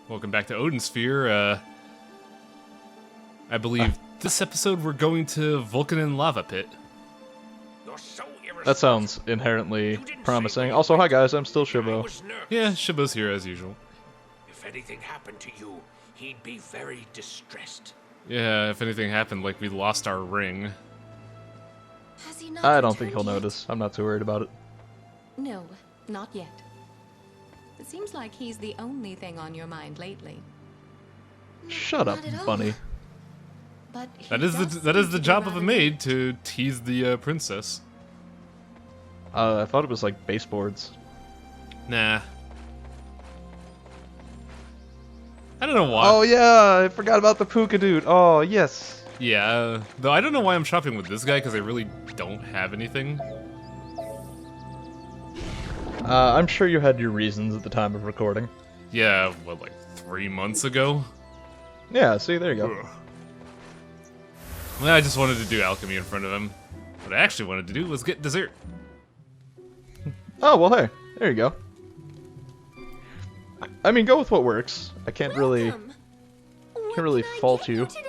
Welcome back to Odin Sphere. I believe this episode we're going to Vulcan and Lava Pit. That sounds inherently promising. Also, hi guys, I'm still Shivo. Yeah, Shibo's here as usual. If anything happened to you, he'd be very distressed. Yeah, if anything happened, like we lost our ring. Has he not I don't think he'll returned yet? notice. I'm not too worried about it. No, not yet. It seems like he's the only thing on your mind lately. Shut up, Not at all. bunny. But he That is does the seem to be job of a rather maid late. to tease the princess. I thought it was like baseboards. Nah. I don't know why. Oh yeah, I forgot about the Puka dude. Oh yes. Yeah, though I don't know why I'm shopping with this guy because I really don't have anything. I'm sure you had your reasons at the time of recording. Yeah, what, like 3 months ago? Yeah, see, there you go. Ugh. Well, I just wanted to do alchemy in front of him. What I actually wanted to do was get dessert. Oh, well, hey, there you go. I mean, go with what works. I can't really Welcome. What really can I fault get you. today?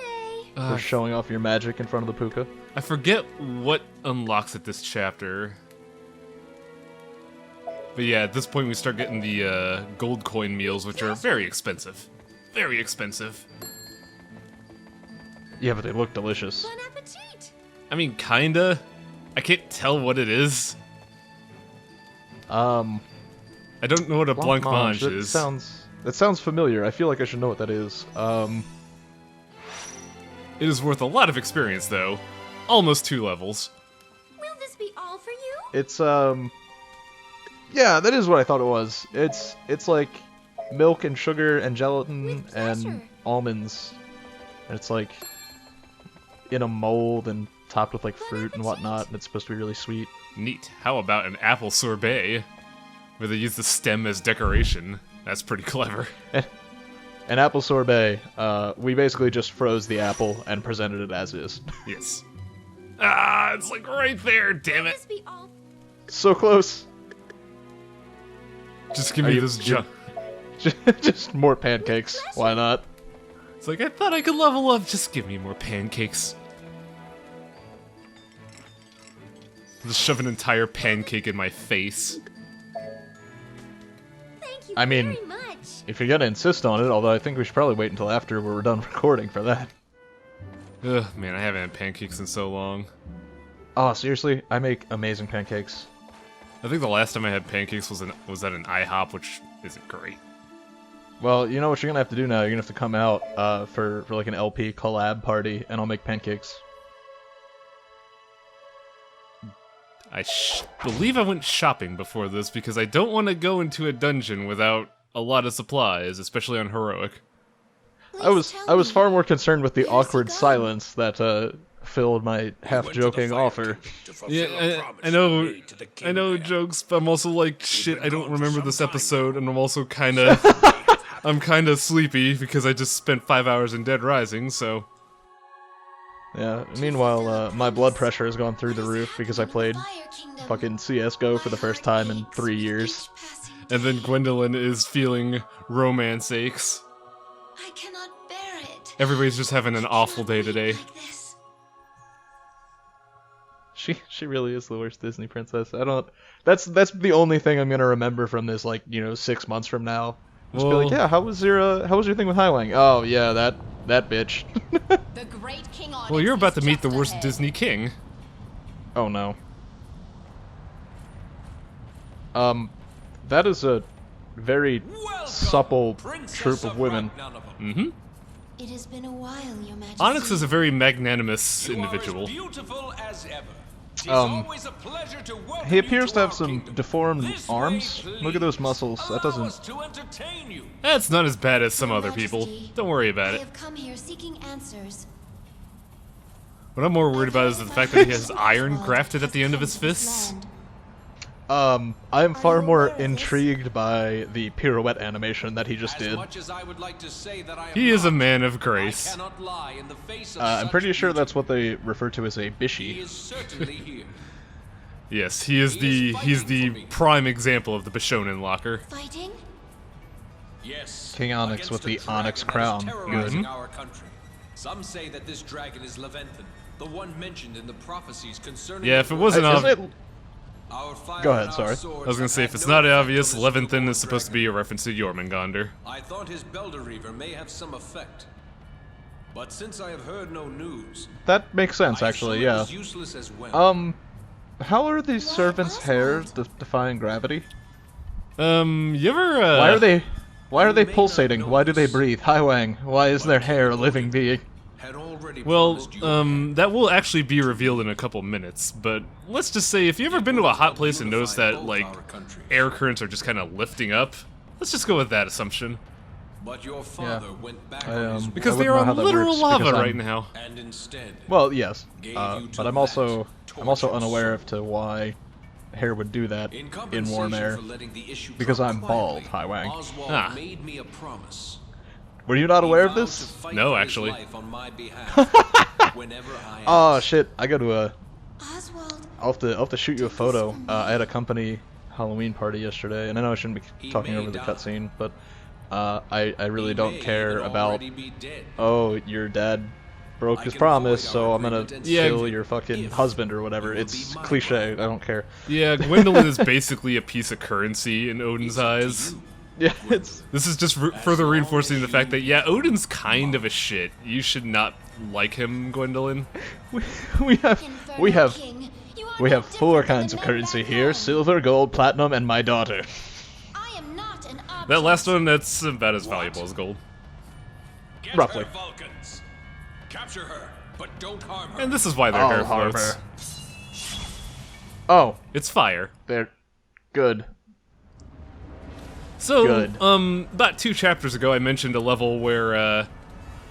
for showing off your magic in front of the Puka. I forget what unlocks at this chapter. But yeah, at this point we start getting the gold coin meals, which are very expensive. Very expensive. Yeah, but they look delicious. Bon appetit. I mean, kinda. I can't tell what it is. I don't know what a blancmange is. That sounds familiar. I feel like I should know what that is. It is worth a lot of experience, though. Almost 2 levels. Will this be all for you? It's yeah, that is what I thought it was. It's like milk and sugar and gelatin With and pleasure. almonds. And it's like in a mold and topped with like fruit and whatnot, and it's supposed to be really sweet. Neat. How about an apple sorbet? Where they use the stem as decoration. That's pretty clever. An apple sorbet, we basically just froze the apple and presented it as is. Yes. Ah, it's like right there, damn Will it. this be all? So close. Just give Are me you- this junk. Just more pancakes. Why not? It's like, I thought I could level up. Just give me more pancakes. Just shove an entire pancake in my face. Thank you I mean, very much. If you're gonna insist on it, although I think we should probably wait until after we're done recording for that. Ugh, man, I haven't had pancakes in so long. Oh, seriously? I make amazing pancakes. I think the last time I had pancakes was at an IHOP, which isn't great. Well, you know what you're gonna have to do now? You're gonna have to come out for like an LP collab party, and I'll make pancakes. I believe I went shopping before this because I don't want to go into a dungeon without a lot of supplies, especially on heroic. I was far more concerned with the Where's he awkward going? silence that filled my half-joking offer. Yeah, I know jokes, but I'm also like, shit, I don't remember this episode, and I'm also I'm kinda sleepy because I just spent 5 hours in Dead Rising, so... Yeah. Meanwhile, my blood pressure has gone through the roof because I played Fire Kingdom. fucking CS:GO for the first time in 3 years. And then Gwendolyn is feeling romance aches. I cannot bear it. Everybody's just having an awful day today. Like this. She really is the worst Disney princess. I don't. That's the only thing I'm gonna remember from this, like, 6 months from now. Just be like, Well- yeah, how was your thing with Highwang? Oh yeah, that bitch. The great King Odin Well, you're about to is meet the just worst ahead. Disney king. Oh no. That is a very supple troop of women. Mm-hmm. It has been a while, Your Majesty. Onyx is a very magnanimous individual. Beautiful as ever. It's Um, always a pleasure to welcome He you appears to our have some kingdom. deformed This arms. way, Look at those please. muscles. That Allow doesn't. us to entertain you. That's not as bad as some Your other people. Majesty, Don't worry I about it. have come here seeking answers. What I'm more worried about is the fact that he has iron grafted at the end of his fists. I am far more intrigued by the pirouette animation that he just As did. much as I would like to say that I am He is a not, man of I grace. cannot lie in the face of I'm such pretty sure beauty. that's what they refer to as a He bishi. is certainly here. Yes, he's He is the fighting for me. prime example of the Bishonen locker. Fighting? Yes. King Onyx against with a the dragon Onyx that is crown. terrorizing Good. our country. Some say that this dragon is Levanthan, the one mentioned in the prophecies concerning. Yeah, if it wasn't Isn't obvious, it? Our fire Go ahead, and our sorry. swords I was gonna have say, if had it's no not effect obvious, on this Levanthan newborn is supposed to be a reference to Jormungandr. I thought his Belder Reaver may have some effect. But since I have heard no news, That makes sense, I actually. assume it Yeah. was useless as well. How are these Why servants' hair Oswald? defying gravity? You ever, Why are they? Why are You they may not pulsating? know Why do they this, breathe? Hi Wang. Why is their but hair a King living Odin being? had already Well, promised you that will actually be revealed in a couple minutes, but let's just say, if you ever been to a hot place and noticed that, like, air currents are just kind of lifting up, let's just go with that assumption. But your father went back I, on his word Because I they wouldn't are know how on that literal works lava because right I'm- now. and instead Well, yes. gave you to But I'm that also tortured unaware as soul. to why hair would do that In in warm air. for letting the issue Because drop I'm quietly, bald, Hai Wang. Oswald Ah. made me a promise. Were you not aware of He vowed this? to fight No, for his actually. life on my behalf whenever I Oh asked. shit! I got to Oswald, I'll have to shoot you a photo. I had a company Halloween party yesterday, and I know I shouldn't be He talking may over the die. cutscene, but I really He don't may care even about. already be dead. Oh, your dad broke I his can promise, avoid so our I'm gonna agreement and kill say your fucking if husband or whatever. you will It's be my cliche. bride. I don't care. Yeah, Gwendolyn is basically a piece of currency in Odin's It's up to eyes. you. Yeah, it's This is just further reinforcing the fact that, yeah, Odin's kind of a shit. You should not like him, Gwendolyn. we have Inferno we have King, you are we no have four different than kinds the of men currency back here: home. silver, gold, platinum, and my daughter. I am not an object. That last one, that's about as valuable as gold. Get Roughly. her, Vulcans. Capture her, but don't harm her. And this is why their hair I'll harm floats. her. Oh, It's fire. they're good. So, Good. about 2 chapters ago, I mentioned a level where,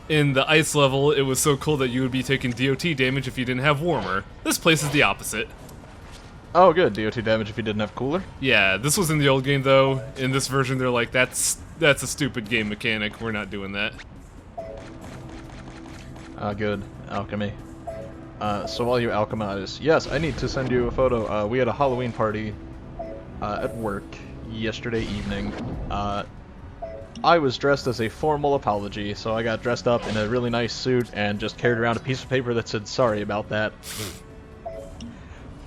in the ice level, it was so cold that you would be taking DOT damage if you didn't have warmer. This place is the opposite. Oh, good. DOT damage if you didn't have cooler. Yeah, this was in the old game, though. In this version, they're like, that's a stupid game mechanic. We're not doing that. Ah, good. Alchemy. So while you alchemize, yes, I need to send you a photo. We had a Halloween party at work yesterday evening. I was dressed as a formal apology, so I got dressed up in a really nice suit and just carried around a piece of paper that said sorry about that.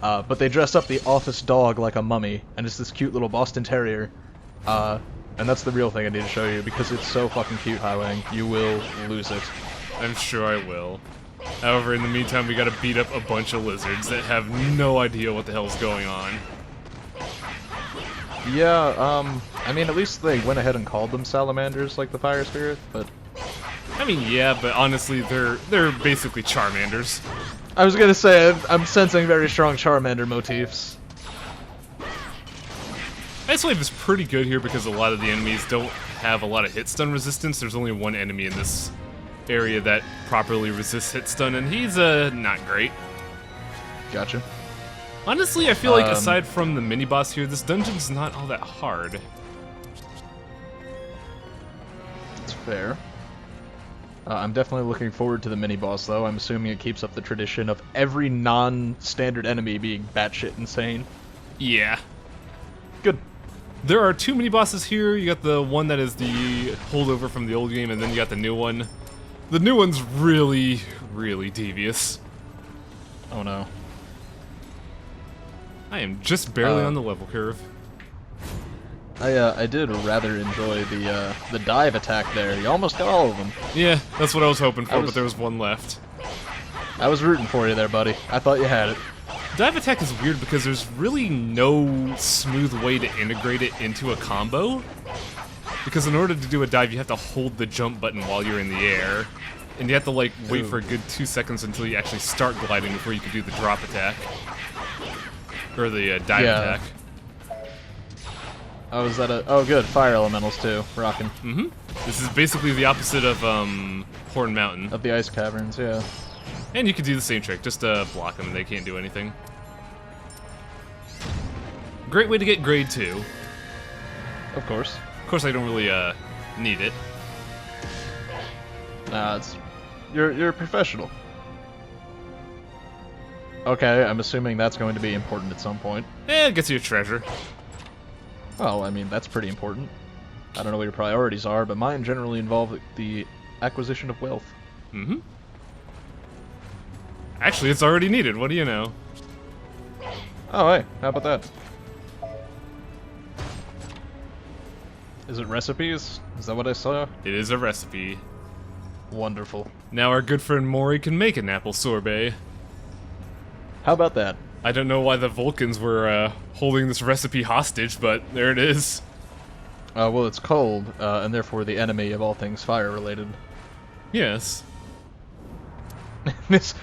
But they dressed up the office dog like a mummy, and it's this cute little Boston Terrier. And that's the real thing I need to show you, because it's so fucking cute, Hai Wang. You will lose it. I'm sure I will. However, in the meantime, we gotta beat up a bunch of lizards that have no idea what the hell's going on. Yeah, I mean, at least they went ahead and called them salamanders like the fire spirit, but... I mean, yeah, but honestly, they're basically Charmanders. I was gonna say, I'm sensing very strong Charmander motifs. Ice Wave is pretty good here because a lot of the enemies don't have a lot of hit stun resistance. There's only one enemy in this area that properly resists hit stun, and he's not great. Gotcha. Honestly, I feel like aside from the mini boss here, this dungeon's not all that hard. That's fair. I'm definitely looking forward to the mini-boss, though. I'm assuming it keeps up the tradition of every non-standard enemy being batshit insane. Yeah. Good. There are 2 mini bosses here. You got the one that is the holdover from the old game, and then you got the new one. The new one's really, really devious. Oh no. I am just barely on the level curve. I did rather enjoy the dive attack there. You almost got all of them. Yeah, that's what I was hoping for, I was- but there was one left. I was rooting for you there, buddy. I thought you had it. Dive attack is weird because there's really no smooth way to integrate it into a combo. Because in order to do a dive, you have to hold the jump button while you're in the air. And you have to, like, wait for a good 2 seconds until you actually start gliding before you can do the drop attack. Or the dive Yeah. attack. Oh, is that a... Oh, good. Fire elementals, too. Rockin'. Mm-hmm. This is basically the opposite of Horn Mountain. Of the ice caverns, yeah. And you can do the same trick, just block them and they can't do anything. Great way to get grade 2. Of course. Of course, I don't really need it. Nah, it's... You're a professional. Okay, I'm assuming that's going to be important at some point. It gets you a treasure. Well, I mean, that's pretty important. I don't know what your priorities are, but mine generally involve the acquisition of wealth. Mm-hmm. Actually, it's already needed. What do you know? Oh, hey, how about that? Is it recipes? Is that what I saw? It is a recipe. Wonderful. Now our good friend Mori can make an apple sorbet. How about that? I don't know why the Vulcans were holding this recipe hostage, but there it is. Well, it's cold, and therefore the enemy of all things fire-related. Yes.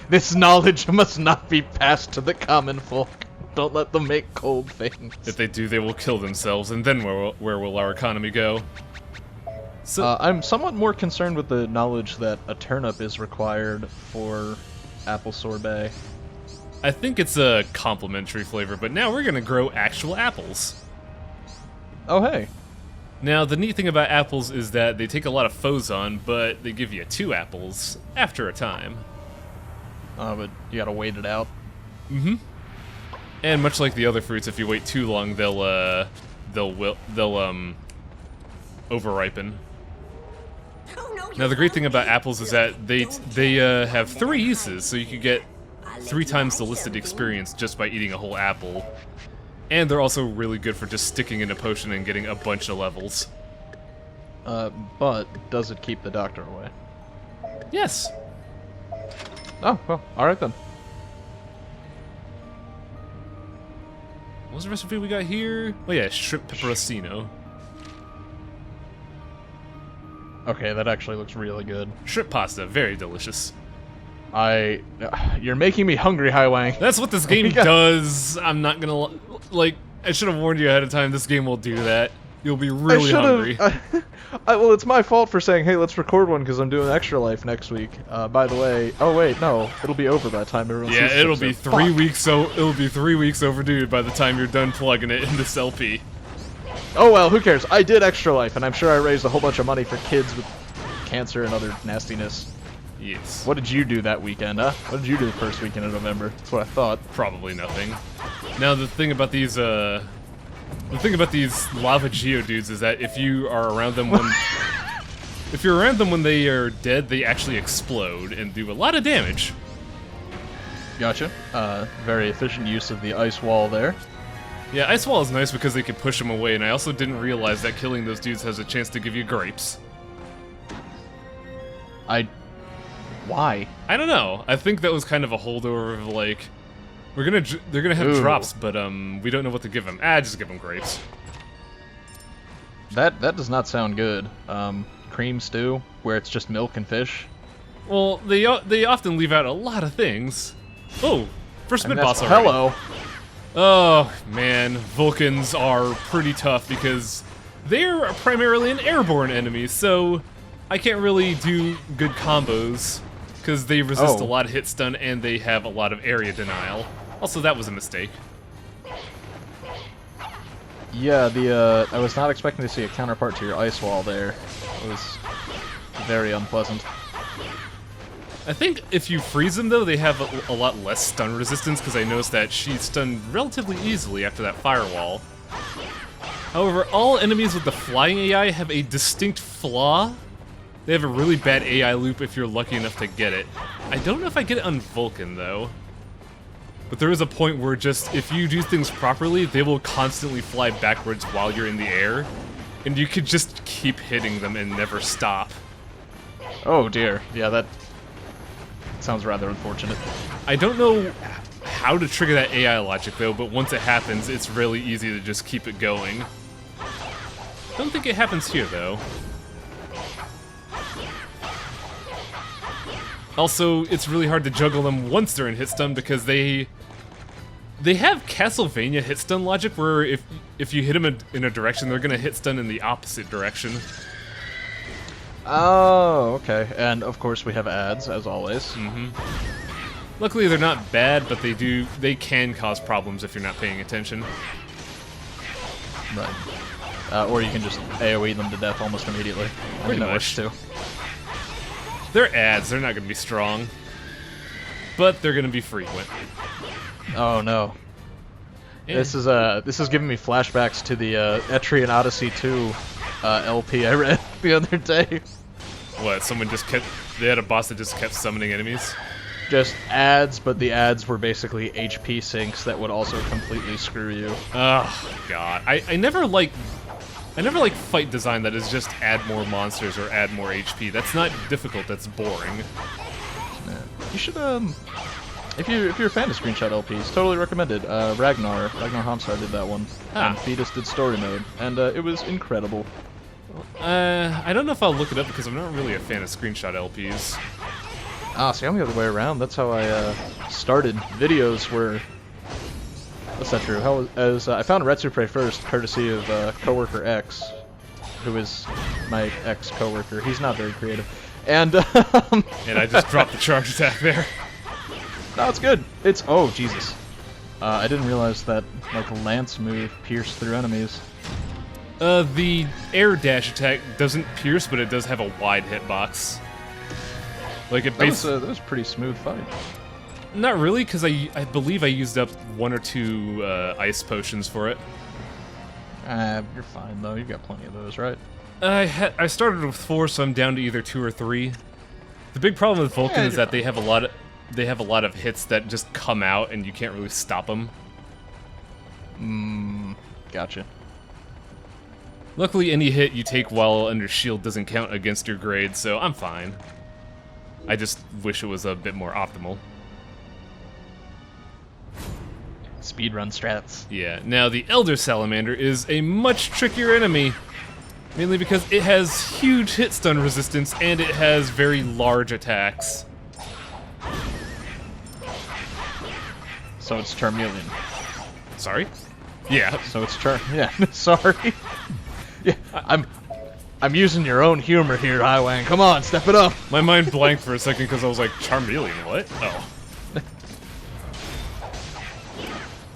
This knowledge must not be passed to the common folk. Don't let them make cold things. If they do, they will kill themselves, and then where will our economy go? So I'm somewhat more concerned with the knowledge that a turnip is required for apple sorbet. I think it's a complimentary flavor, but now we're gonna grow actual apples. Oh, hey. Now, the neat thing about apples is that they take a lot of Phozon, but they give you 2 apples after a time. But you gotta wait it out. Mm-hmm. And much like the other fruits, if you wait too long, they'll over-ripen. Now, the great thing about apples is that they have 3 uses, so you could get 3 times the listed experience just by eating a whole apple. And they're also really good for just sticking in a potion and getting a bunch of levels. But does it keep the doctor away? Yes. Oh, well, alright then. What's the recipe we got here? Oh yeah, shrimp pepperoncino. Okay, that actually looks really good. Shrimp pasta, very delicious. You're making me hungry, Highwang. That's what this game does. I'm not gonna, like, I should have warned you ahead of time, this game will do that. You'll be really hungry. Well, it's my fault for saying, hey, let's record one because I'm doing Extra Life next week. By the way, oh wait, no, it'll be over by the time everyone sees Yeah, this it'll be episode. 3 weeks, so it'll be 3 weeks overdue by the time you're done plugging it into LP. Oh well, who cares? I did Extra Life, and I'm sure I raised a whole bunch of money for kids with cancer and other nastiness. Yes. What did you do that weekend, huh? What did you do the first weekend of November? That's what I thought. Probably nothing. Now the thing about these lava geodudes is that if you are around them when if you're around them when they are dead, they actually explode and do a lot of damage. Gotcha. Very efficient use of the ice wall there. Yeah, Ice Wall is nice because they can push them away, and I also didn't realize that killing those dudes has a chance to give you grapes. Why? I don't know. I think that was kind of a holdover of like, they're gonna have Ooh. drops, but we don't know what to give them. Just give them grapes. That does not sound good. Cream stew, where it's just milk and fish. Well, they often leave out a lot of things. Oh, first mid boss already. Hello. Oh man, Vulcans are pretty tough because they're primarily an airborne enemy, so I can't really do good combos because they resist a lot of hit stun and they have a lot of area denial. Also, that was a mistake. Yeah, I was not expecting to see a counterpart to your ice wall there. It was very unpleasant. I think if you freeze them, though, they have a lot less stun resistance, because I noticed that she's stunned relatively easily after that firewall. However, all enemies with the flying AI have a distinct flaw. They have a really bad AI loop if you're lucky enough to get it. I don't know if I get it on Vulcan, though. But there is a point where just, if you do things properly, they will constantly fly backwards while you're in the air. And you could just keep hitting them and never stop. Oh dear. Yeah, that sounds rather unfortunate. I don't know how to trigger that AI logic, though, but once it happens, it's really easy to just keep it going. Don't think it happens here, though. Also, it's really hard to juggle them once they're in hit stun because they have Castlevania hit stun logic where if you hit them in a direction, they're gonna hit stun in the opposite direction. Oh, okay. And of course we have ads, as always. Mm-hmm. Luckily, they're not bad, but they can cause problems if you're not paying attention. Right. Or you can just AoE them to death almost immediately. Pretty that much. works too. They're ads, they're not gonna be strong. But they're gonna be frequent. Oh no. Yeah. This is giving me flashbacks to the Etrian Odyssey 2 LP I read the other day. What? They had a boss that just kept summoning enemies. Just ads, but the ads were basically HP sinks that would also completely screw you. Oh god, I never like fight design that is just add more monsters or add more HP. That's not difficult. That's boring. Yeah. You should if you're a fan of screenshot LPs, totally recommended. Ragnar Hamsar did that one. And Fetus did story mode, and it was incredible. I don't know if I'll look it up because I'm not really a fan of screenshot LPs. See, I'm the other way around. That's how I started. Videos were... That's not true. I found Retsupre first, courtesy of coworker X, who is my ex-coworker. He's not very creative. And and I just dropped the charge attack there. No, it's good. It's... Oh, Jesus. I didn't realize that, like, Lance move pierced through enemies. The air dash attack doesn't pierce, but it does have a wide hitbox. Like it that was a pretty smooth fight. Not really, because I believe I used up 1 or 2 ice potions for it. You're fine though. You've got plenty of those, right? I started with 4, so I'm down to either 2 or 3. The big problem with Vulcan is that they have a lot of hits that just come out and you can't really stop them. Gotcha. Luckily, any hit you take while under shield doesn't count against your grade, so I'm fine. I just wish it was a bit more optimal. Speedrun strats. Yeah, now the Elder Salamander is a much trickier enemy. Mainly because it has huge hit stun resistance and it has very large attacks. So it's Charmeleon. Sorry? Yeah. So it's yeah, sorry. Yeah, I'm using your own humor here, Highwang. Come on, step it up. My mind blanked for a second because I was like, Charmeleon, what? Oh.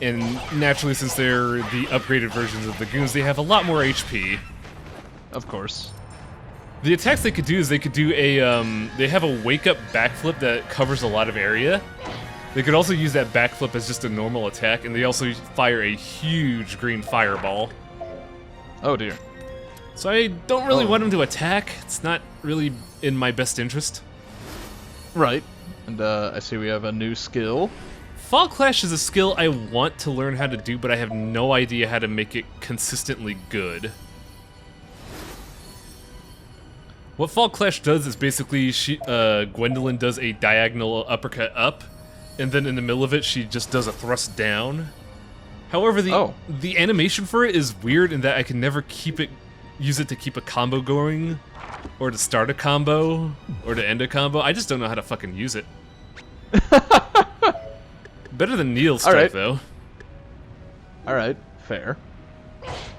And naturally, since they're the upgraded versions of the goons, they have a lot more HP. Of course. The attacks they could do is they could do they have a wake-up backflip that covers a lot of area. They could also use that backflip as just a normal attack, and they also fire a huge green fireball. Oh dear. So I don't really want him to attack. It's not really in my best interest. Right. And I see we have a new skill. Fall Clash is a skill I want to learn how to do, but I have no idea how to make it consistently good. What Fall Clash does is basically Gwendolyn does a diagonal uppercut up, and then in the middle of it she just does a thrust down. However, the animation for it is weird in that I can never use it to keep a combo going, or to start a combo, or to end a combo. I just don't know how to fucking use it. Better than Neil's strike, though. Alright, fair.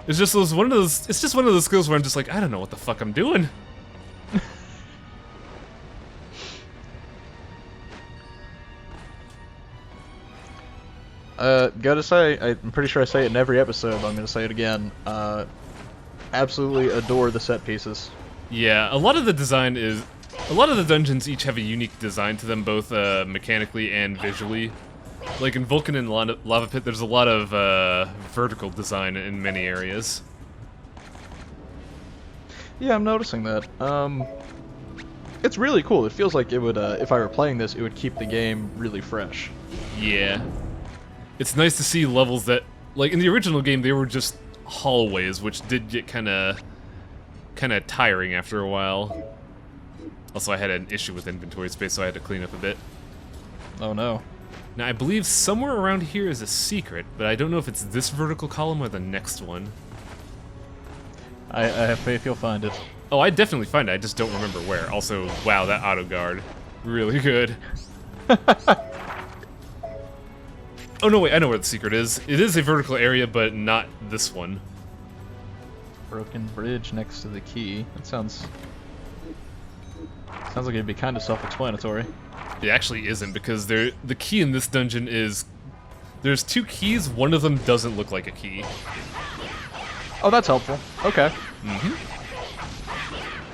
It's just one of those skills where I'm just like, I don't know what the fuck I'm doing. Gotta say, I'm pretty sure I say it in every episode, but I'm gonna say it again. Absolutely adore the set pieces. Yeah, a lot of the dungeons each have a unique design to them, both mechanically and visually. Like in Vulcan and Lava Pit, there's a lot of vertical design in many areas. Yeah, I'm noticing that. It's really cool. It feels like it would, if I were playing this, it would keep the game really fresh. Yeah. It's nice to see levels that, like in the original game, they were just hallways, which did get kind of tiring after a while. Also, I had an issue with inventory space, so I had to clean up a bit. Oh no. Now, I believe somewhere around here is a secret, but I don't know if it's this vertical column or the next one. I have faith you'll find it. Oh, I definitely find it, I just don't remember where. Also, wow, that auto guard. Really good. Oh no, wait, I know where the secret is. It is a vertical area, but not this one. Broken bridge next to the key. That sounds like it'd be kind of self-explanatory. It actually isn't, because the key in this dungeon is... There's 2 keys, one of them doesn't look like a key. Oh, that's helpful. Okay.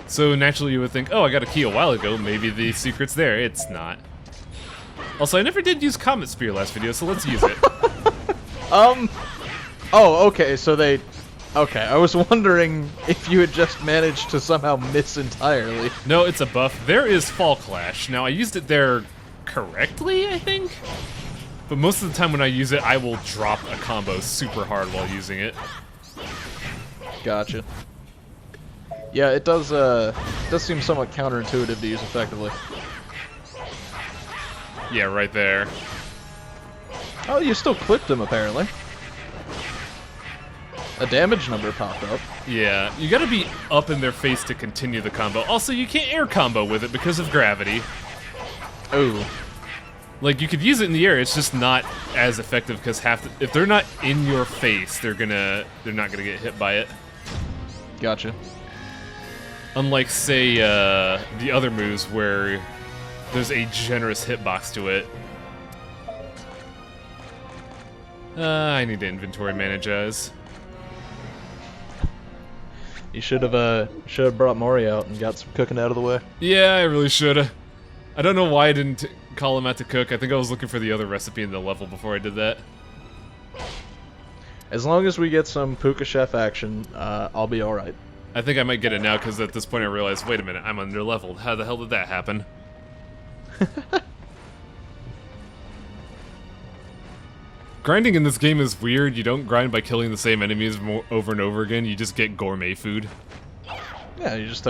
So naturally you would think, oh, I got a key a while ago, maybe the secret's there. It's not. Also, I never did use Comet Spear last video, so let's use it. Oh, okay, so they Okay, I was wondering if you had just managed to somehow miss entirely. No, it's a buff. There is Fall Clash. Now, I used it there correctly, I think? But most of the time when I use it, I will drop a combo super hard while using it. Gotcha. Yeah, it does seem somewhat counterintuitive to use effectively. Yeah, right there. Oh, you still clipped him, apparently. A damage number popped up. Yeah, you gotta be up in their face to continue the combo. Also, you can't air combo with it because of gravity. Ooh. Like, you could use it in the air, it's just not as effective because if they're not in your face, they're not gonna get hit by it. Gotcha. Unlike, say, the other moves where there's a generous hitbox to it. I need to inventory manage as. You should have brought Mori out and got some cooking out of the way. Yeah, I really should. I don't know why I didn't call him out to cook. I think I was looking for the other recipe in the level before I did that. As long as we get some Puka Chef action, I'll be alright. I think I might get it now because at this point I realized, wait a minute, I'm under-leveled. How the hell did that happen? Grinding in this game is weird. You don't grind by killing the same enemies over and over again. You just get gourmet food. Yeah, you just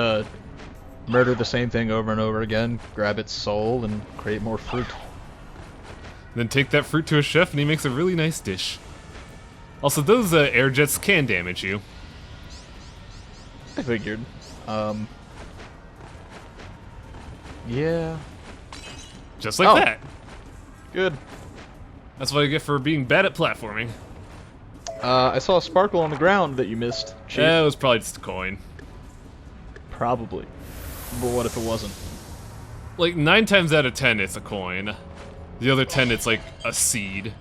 murder the same thing over and over again, grab its soul, and create more fruit. Then take that fruit to a chef and he makes a really nice dish. Also, those air jets can damage you. I figured. Yeah. Just like that. Good. That's what I get for being bad at platforming. I saw a sparkle on the ground that you missed, Chief. Yeah, it was probably just a coin. Probably. But what if it wasn't? Like, 9 times out of 10, it's a coin. The other 10, it's like a seed.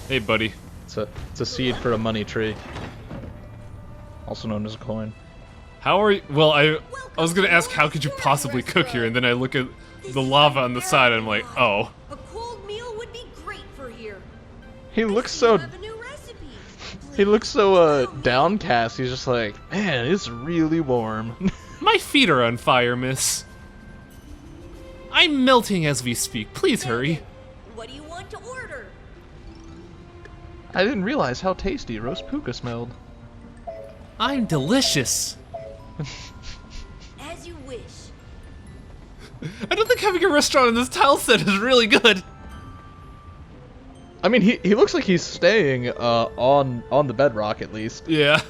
Hey, buddy. It's a seed for a money tree. Also known as a coin. How are you? Well, I was gonna ask how could you possibly cook here, and then I look at the lava on the side and I'm like, oh. A cold meal would be great for here. He looks so... Have a new recipe. He looks so, downcast. He's just like, man, it's really warm. My feet are on fire, miss. I'm melting as we speak. Please hurry. What do you want to order? I didn't realize how tasty roast puka smelled. I'm delicious. As you wish. I don't think having a restaurant in this tile set is really good. I mean, he looks like he's staying on the bedrock at least. Yeah.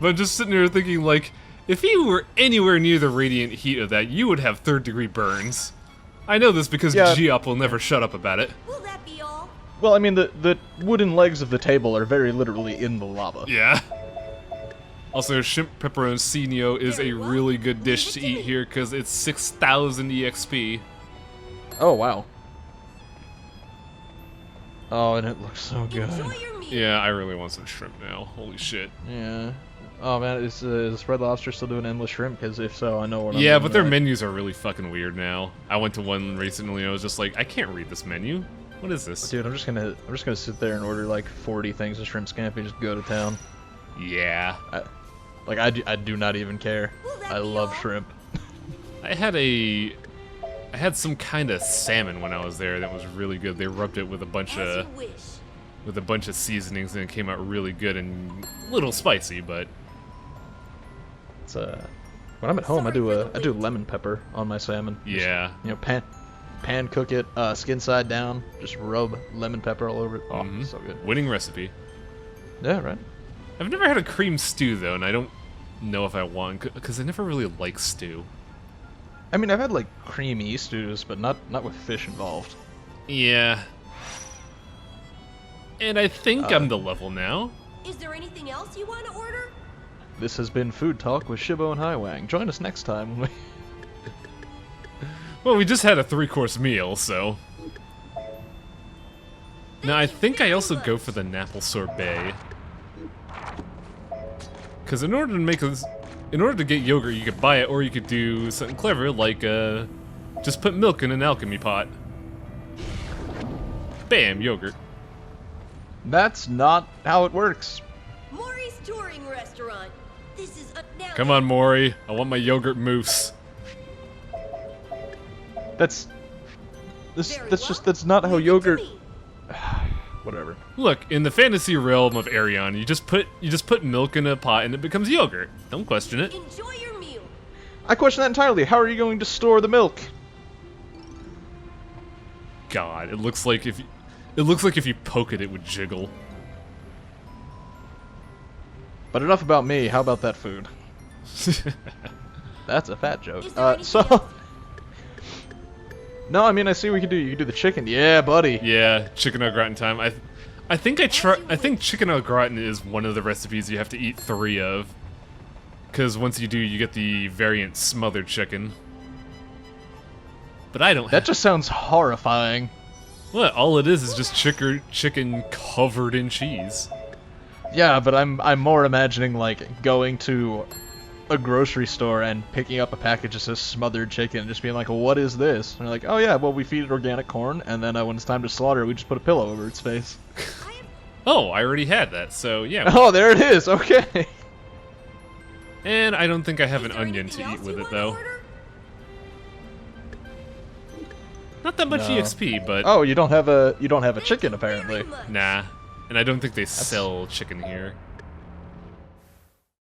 But I'm just sitting here thinking, like, if you were anywhere near the radiant heat of that, you would have third-degree burns. I know this because Yeah. G-Up will never shut up about it. Will that be all? Well, I mean, the wooden legs of the table are very literally in the lava. Yeah. Also, shrimp pepperoncino is a really good dish to eat here because it's 6,000 EXP. Oh, wow. Oh, and it looks so good. Enjoy your meal. Yeah, I really want some shrimp now. Holy shit. Yeah. Oh, man, is Red Lobster still doing endless shrimp? Because if so, I know what I'm Yeah, doing but their right. menus are really fucking weird now. I went to one recently and I was just like, I can't read this menu. What is this? Dude, I'm just gonna sit there and order like 40 things of shrimp scampi and just go to town. Yeah. I do not even care. Will that I be love all? shrimp. I had some kind of salmon when I was there that was really good. They rubbed it with a bunch As of you wish. seasonings and it came out really good and a little spicy, but It's when I'm at home, I do lemon pepper on my salmon. Just, yeah. you know, pan cook it, skin side down, just rub lemon pepper all over it. Oh, Mhm. so good. Winning recipe. Yeah, right. I've never had a cream stew though, and I don't know if I want because I never really liked stew. I mean, I've had like creamy stews, but not with fish involved. Yeah. And I think I'm the level now. Is there anything else you want to order? This has been Food Talk with Shibo and Highwang. Join us next time when we... Well, we just had a 3-course meal, so. Now, I think I also go for the Napple sorbet. Because in order to get yogurt, you could buy it, or you could do something clever, like, just put milk in an alchemy pot. Bam, yogurt. That's not how it works. Maury's touring restaurant. This is now. Come on, Maury. I want my yogurt mousse. That's Very well. that's not how Leave it to yogurt. me. Whatever. Look, in the fantasy realm of Arion, you just put milk in a pot and it becomes yogurt. Don't question it. Enjoy your meal. I question that entirely. How are you going to store the milk? God, it looks like if you poke it, it would jiggle. But enough about me. How about that food? That's a fat joke. Is there anything So. else? No, I mean I see what we can do. You can do the chicken. Yeah, buddy. Yeah, chicken au gratin time. I think chicken au gratin is one of the recipes you have to eat 3 of. Because once you do, you get the variant smothered chicken. But I don't. That just sounds horrifying. What? All it is just chicken covered in cheese. Yeah, but I'm more imagining like going to a grocery store and picking up a package that says smothered chicken and just being like, what is this? And they're like, oh yeah, well we feed it organic corn, and then when it's time to slaughter it, we just put a pillow over its face. Oh, I already had that, so yeah. Oh, there it is. Okay. And I don't think I have Is an there onion anything to eat else with you it wanna though. order? Not that much No. EXP, but Oh, you don't have a Thank chicken you very apparently. much. nah. And I don't think they sell chicken here.